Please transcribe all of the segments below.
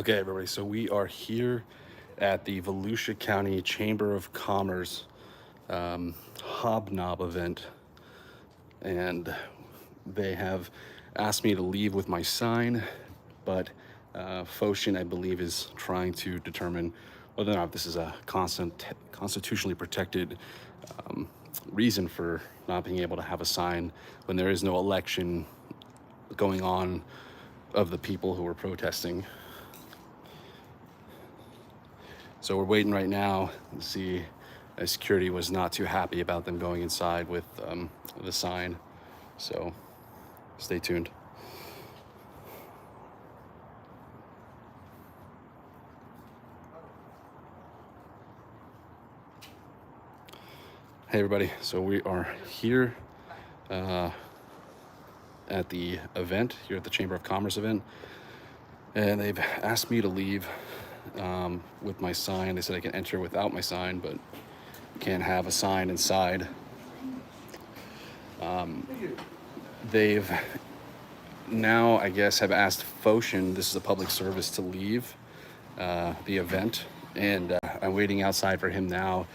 Okay, everybody, so we are here at the Volusia County Chamber of Commerce Hobnob event, and they have asked me to leave with my sign, but Foshin, I believe, is trying to determine whether or not this is a constitutionally protected reason for not being able to have a sign when there is no election going on of the people who are protesting. So we're waiting right now to see. Security was not too happy about them going inside with the sign. So stay tuned. Hey everybody, so we are here at the event, here at the Chamber of Commerce event, and they've asked me to leave with my sign. They said I can enter without my sign, but can't have a sign inside. They've now, I guess, have asked Foshin, this is a public service, to leave the event, and I'm waiting outside for him now.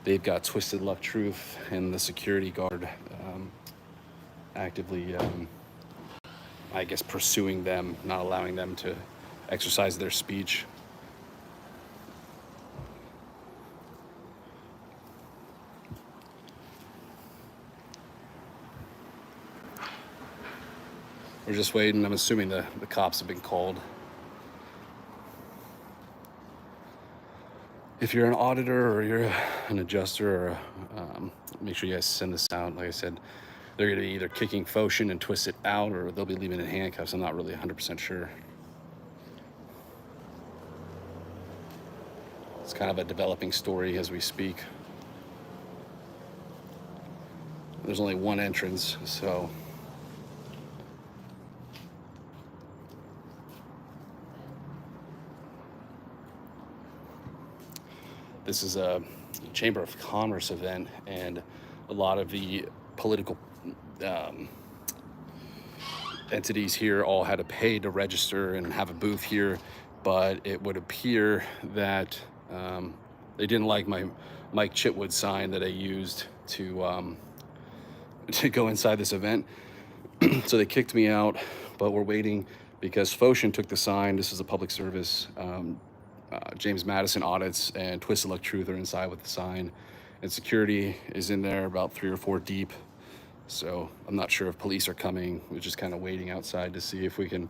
They've got Twisted Luck Truth and the security guard actively, I guess, pursuing them, not allowing them to exercise their speech. We're just waiting. I'm assuming the cops have been called. If you're an auditor or you're an adjuster, or make sure you guys send this out. Like I said, they're going to be either kicking Foshin and twist it out, or they'll be leaving it in handcuffs. I'm not really 100% sure. It's kind of a developing story as we speak. There's only one entrance, so this is a Chamber of Commerce event, and a lot of the political entities here all had to pay to register and have a booth here, but it would appear that they didn't like my Mike Chitwood sign that I used to go inside this event. So they kicked me out, but we're waiting because Foshin took the sign. This is a public service. James Madison Audits and Twisted Luck Truth are inside with the sign, and security is in there about 3 or 4 deep. So I'm not sure if police are coming. We're just kind of waiting outside to see if we can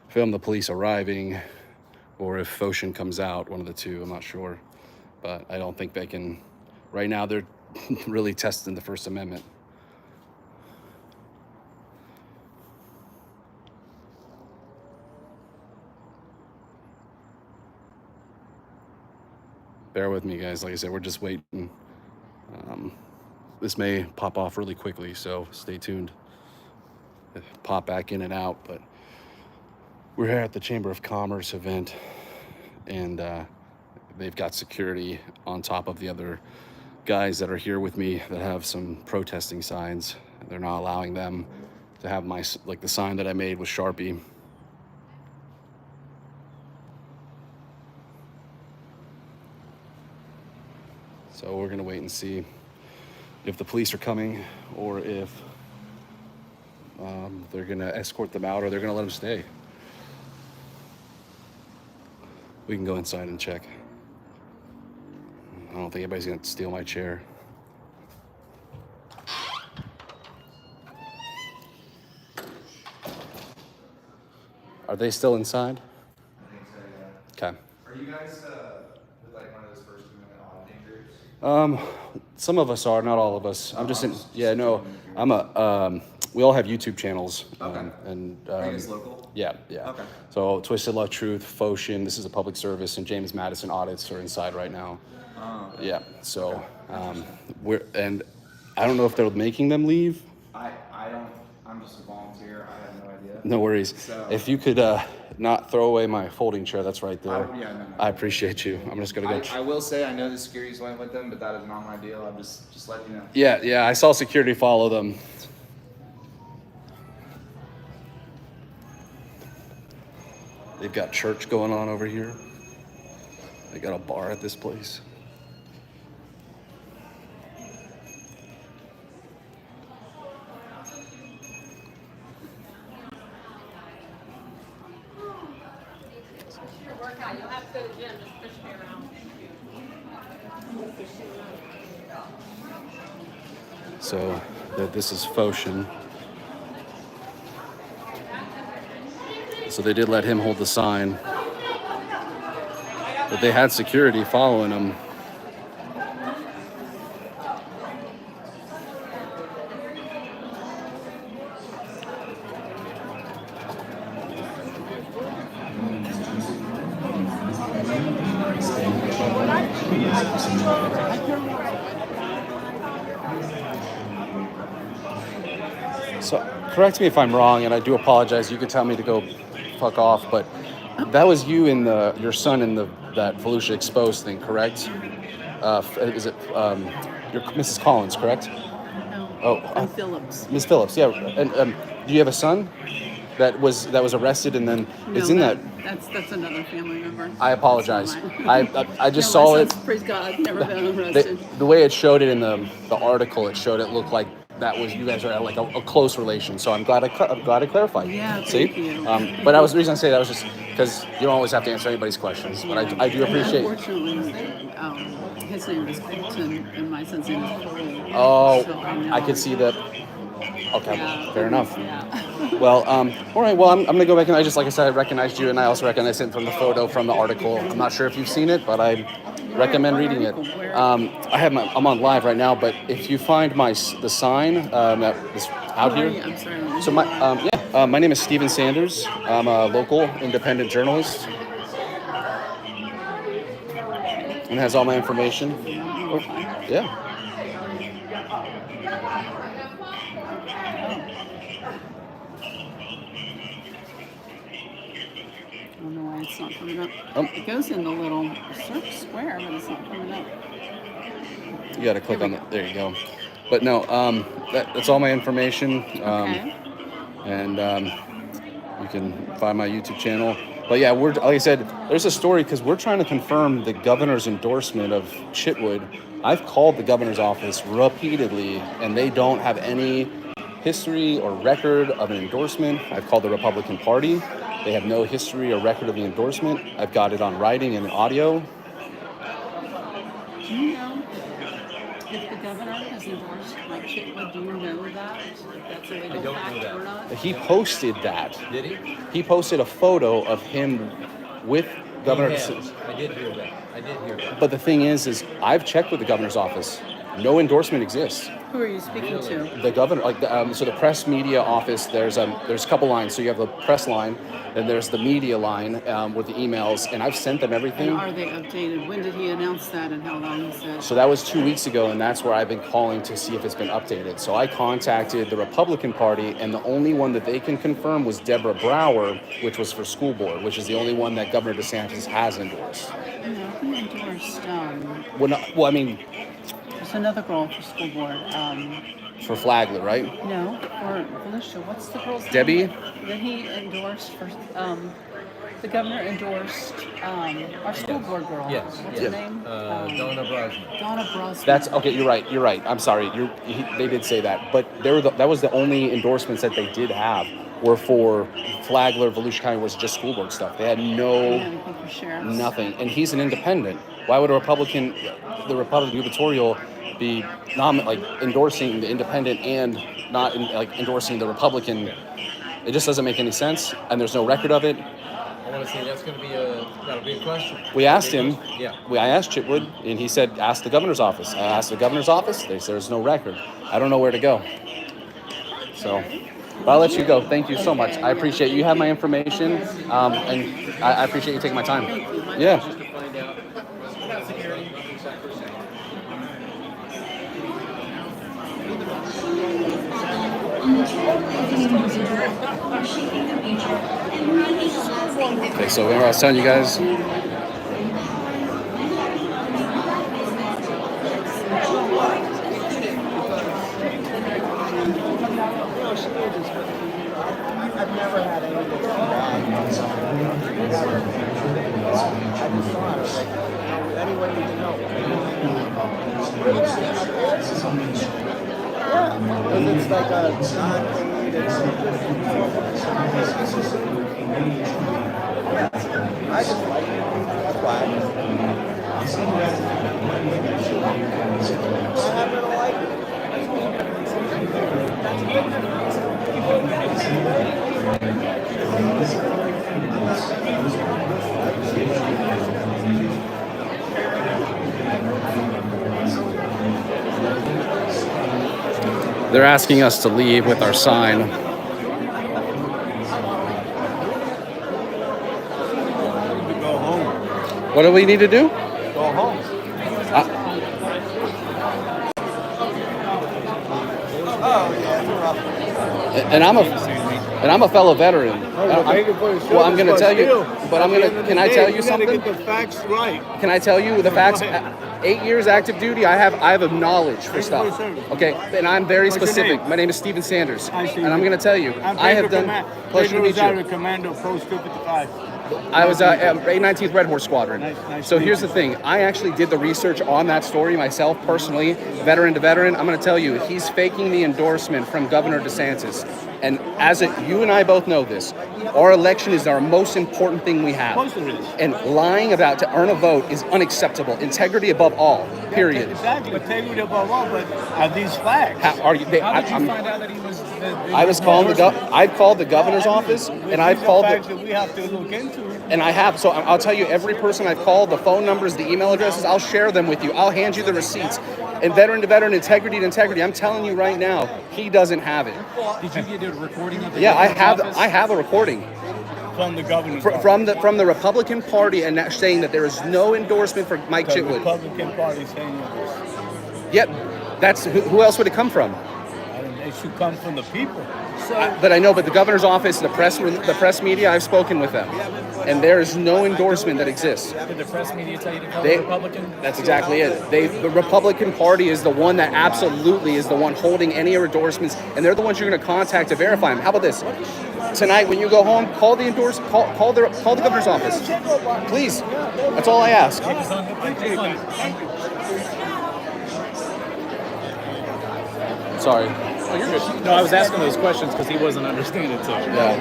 film the police arriving or if Foshin comes out, one of the two. I'm not sure, but I don't think they can. Right now they're really testing the First Amendment. Bear with me, guys. Like I said, we're just waiting. This may pop off really quickly, so stay tuned. Pop back in and out, but we're here at the Chamber of Commerce event, and they've got security on top of the other guys that are here with me that have some protesting signs. They're not allowing them to have the sign that I made with Sharpie. So we're gonna wait and see if the police are coming or if they're gonna escort them out or they're gonna let them stay. We can go inside and check. I don't think anybody's gonna steal my chair. Are they still inside? I think so, yeah. Okay. Are you guys with like one of those First Amendment auditing groups? Some of us are, not all of us. I'm just in. Yeah, no. I'm a. We all have YouTube channels. Okay. And Are you guys local? yeah, yeah. Okay. So Twisted Luck Truth, Foshin, this is a public service, and James Madison Audits are inside right now. Oh. Yeah. So and I don't know if they're making them leave. I don't. I'm just a volunteer. I have no idea. No worries. So- If you could not throw away my folding chair, that's right there. Yeah, no. I appreciate you. I'm just gonna go. I will say I know the security's went with them, but that is not my deal. I'm just letting you know. Yeah. I saw security follow them. They've got church going on over here. They got a bar at this place. Workout. You'll have to go to the gym. Just push me around. So this is Foshin. So they did let him hold the sign, but they had security following him. So correct me if I'm wrong, and I do apologize. You could tell me to go fuck off, but that was you and your son in that Volusia Exposed thing, correct? Is it your Mrs. Collins, correct? No. I'm Phillips. Miss Phillips, yeah. And do you have a son that was arrested and then is in that? That's another family member. I apologize. I just No, saw my it. son's, praise God, never been arrested. The way it showed it in the article, it showed it looked like that was you guys are like a close relation. So I'm glad I clarified. Yeah, See? thank you. But the reason I say that was just because you don't always have to answer anybody's questions. But I do appreciate. Unfortunately, his name is Colton and my son's name is Cole. Oh, so I could see that. Okay, Yeah. fair enough. Yeah. Well, all right. Well, I'm gonna go back and like I said, I recognized you, and I also recognized it from the photo from the article. I'm not sure if you've seen it, but I recommend reading it. I'm on live right now, but if you find the sign that is out here. I'm sorry. So my name is Steven Sanders. I'm a local independent journalist, and it has all my information. Oh, yeah. I don't know why it's not coming up. Oh. It goes in the little square, but it's not coming up. You got to click on it. There you go. But no, that's all my information. Okay. And you can find my YouTube channel. But yeah, like I said, there's a story because we're trying to confirm the governor's endorsement of Chitwood. I've called the governor's office repeatedly, and they don't have any history or record of an endorsement. I've called the Republican Party. They have no history or record of the endorsement. I've got it on writing and audio. Do you know if the governor has endorsed Mike Chitwood? Do you know that? If that's a legal fact or not? He posted that. Did he? He posted a photo of him with Governor. I did hear that. But the thing is I've checked with the governor's office. No endorsement exists. Who are you speaking to? The governor, so the press media office. There's a couple lines. So you have the press line, then there's the media line with the emails, and I've sent them everything. And are they updated? When did he announce that, and how long is that? So that was 2 weeks ago, and that's where I've been calling to see if it's been updated. So I contacted the Republican Party, and the only one that they can confirm was Deborah Brower, which was for school board, which is the only one that Governor DeSantis has endorsed. No, he endorsed. Well, I mean, There's another girl for school board. for Flagler, right? No, for Volusia. What's the girl's Debbie? name? That he endorsed for. The governor endorsed our school board girl. Yes. What's Yeah. her name? Donna Brosnan. Donna Brosnan. That's okay. You're right. I'm sorry. They did say that, but that was the only endorsements that they did have were for Flagler. Volusia County was just school board stuff. They had Anything for sheriffs. nothing, and he's an independent. Why would the Republican gubernatorial be endorsing the independent and not endorsing the Republican? It just doesn't make any sense, and there's no record of it. I want to say that'll be a question. We asked him. Yeah. I asked Chitwood, and he said, "Ask the governor's office." I asked the governor's office. They said there's no record. I don't know where to go. So, but I'll let you go. Thank you so much. I appreciate you have my information, and I appreciate you taking my time. Yeah. Just to find out about security. Okay, so remember I was telling you guys. I've never had anything bad. it's like a non-paid. I just like it. That's why. I happen to like it. They're asking us to leave with our sign. Go home. What do we need to do? Go home. Oh yeah, it's rough. And I'm a fellow veteran. Well, I'm going to tell you, but I'm going to. Can I tell you something? You gotta get the facts right. Can I tell you the facts? 8 years active duty. I have a knowledge for stuff. Okay, and I'm very specific. My name is Steven Sanders, and I'm going to tell you, I have done. Pleasure to meet you. Commando Post 255. I was at 819th Red Horse Squadron. Nice So here's the thing. I actually did the research on that story myself personally, veteran to veteran. I'm going to tell you, he's faking the endorsement from Governor DeSantis. And you and I both know this, our election is our most important thing we have. Of course it is. And lying about to earn a vote is unacceptable. Integrity above all, period. Exactly. Integrity above all, but are these facts? How did you find out that he was? I've called the governor's office, and I've These are called facts that we have to look into. and I have. So I'll tell you, every person I've called, the phone numbers, the email addresses, I'll share them with you. I'll hand you the receipts. And veteran to veteran, integrity to integrity. I'm telling you right now, he doesn't have it. Did you get a recording of the? Yeah, I governor's have. office? I have a recording From the governor's from the Republican Party, and that saying that there is no endorsement for Mike The Chitwood. Republican Party saying this. Yep, that's who else would it come from? It should come from the people. But I know, but the governor's office, the press media, I've spoken with them, and there is no endorsement that exists. Did the press media tell you to call the Republican? That's exactly it. The Republican Party is the one that absolutely is the one holding any endorsements, and they're the ones you're going to contact to verify them. How about this? Tonight, when you go home, call the governor's office, please. That's all I ask. Sorry. Oh, you're good. No, I was asking those questions because he wasn't understanding. So Yeah.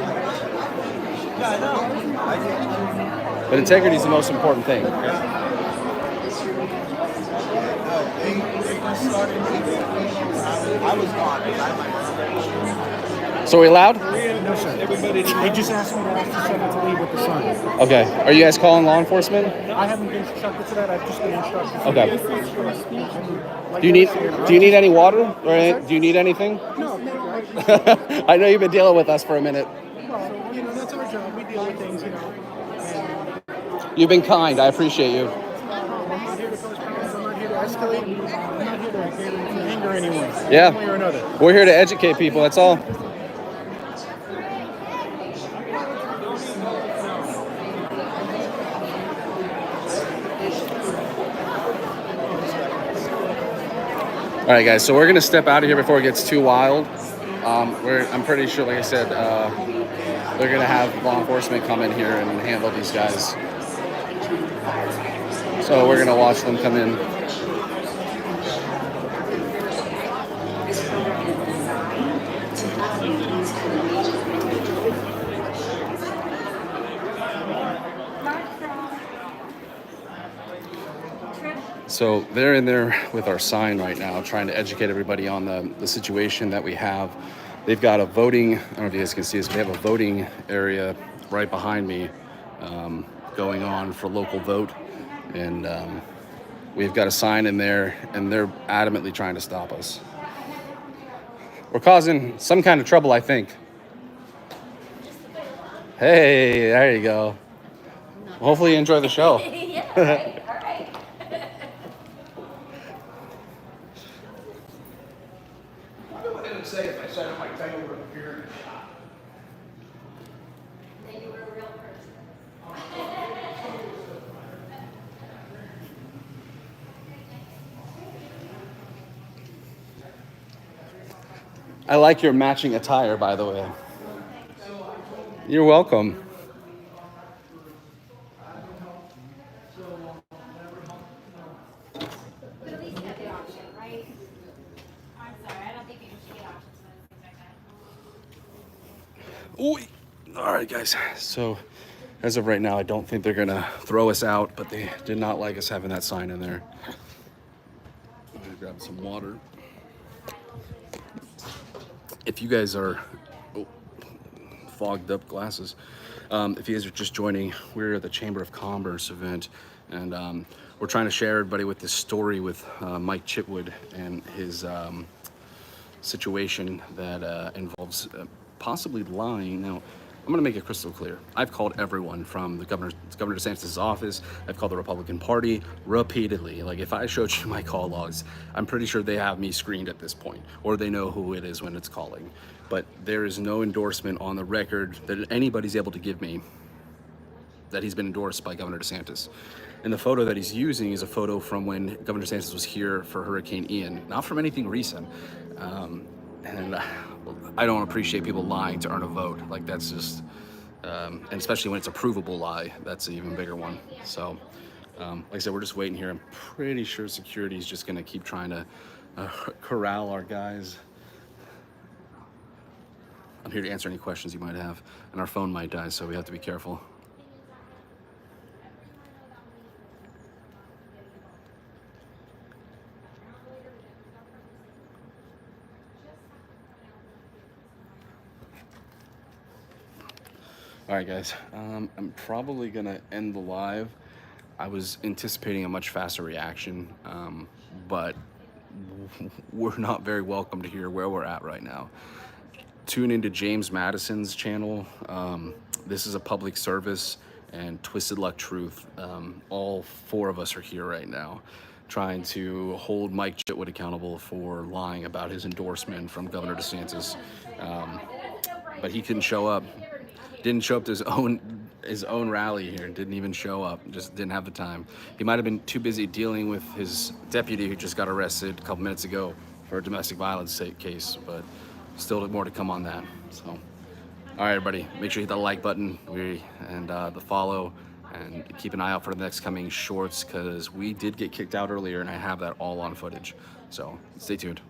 But integrity is the most important thing. I was gone. So are we allowed? No, sir. They just asked me to ask the second to leave with the sign. Okay. Are you guys calling law enforcement? I haven't been instructed to that. I've just been instructed. Okay. Do you need any water or do you need anything? No, I know you've been dealing with us for a minute. well, that's our job. We deal with things, You've been kind. I appreciate you. I'm not here to cause problems. I'm not here to escalate. I'm not here to anger anyone. Yeah. One way or another. We're here to educate people. That's all. All right, guys. So we're gonna step out of here before it gets too wild. I'm pretty sure, like I said, they're gonna have law enforcement come in here and handle these guys. So we're gonna watch them come in. So they're in there with our sign right now, trying to educate everybody on the situation that we have. They've got a voting, I don't know if you guys can see this, but they have a voting area right behind me going on for local vote. And we've got a sign in there, and they're adamantly trying to stop us. We're causing some kind of trouble, I think. Hey, there you go. Hopefully you enjoy the show. Yeah, right. All right. What did it say if I said it might take over the pyramid? Then you were a real person. I like your matching attire, by the way. You're welcome. But at least you have the option, right? I'm sorry, I don't think you should get options when Oy. All right, guys. So as of right now, I don't think they're gonna throw us out, but they did not like us having that sign in there. I'm gonna grab some water. If you guys are fogged up glasses, if you guys are just joining, we're at the Chamber of Commerce event, and we're trying to share everybody with this story with Mike Chitwood and his situation that involves possibly lying. Now, I'm going to make it crystal clear. I've called everyone from the Governor DeSantis' office. I've called the Republican Party repeatedly. Like, if I showed you my call logs, I'm pretty sure they have me screened at this point, or they know who it is when it's calling. But there is no endorsement on the record that anybody's able to give me that he's been endorsed by Governor DeSantis. And the photo that he's using is a photo from when Governor DeSantis was here for Hurricane Ian, not from anything recent. And I don't appreciate people lying to earn a vote. Like, that's just, and especially when it's a provable lie, that's an even bigger one. So, like I said, we're just waiting here. I'm pretty sure security is just gonna keep trying to corral our guys. I'm here to answer any questions you might have, and our phone might die, so we have to be careful. All right, guys, I'm probably gonna end the live. I was anticipating a much faster reaction, but we're not very welcome to hear where we're at right now. Tune into James Madison's channel. This is a public service, and Twisted Luck Truth. All four of us are here right now trying to hold Mike Chitwood accountable for lying about his endorsement from Governor DeSantis. But he couldn't show up. Didn't show up to his own rally here. Didn't even show up. Just didn't have the time. He might have been too busy dealing with his deputy who just got arrested a couple minutes ago for a domestic violence case. But still more to come on that. So, all right, everybody, make sure you hit the like button and the follow, and keep an eye out for the next coming shorts, because we did get kicked out earlier, and I have that all on footage. So stay tuned.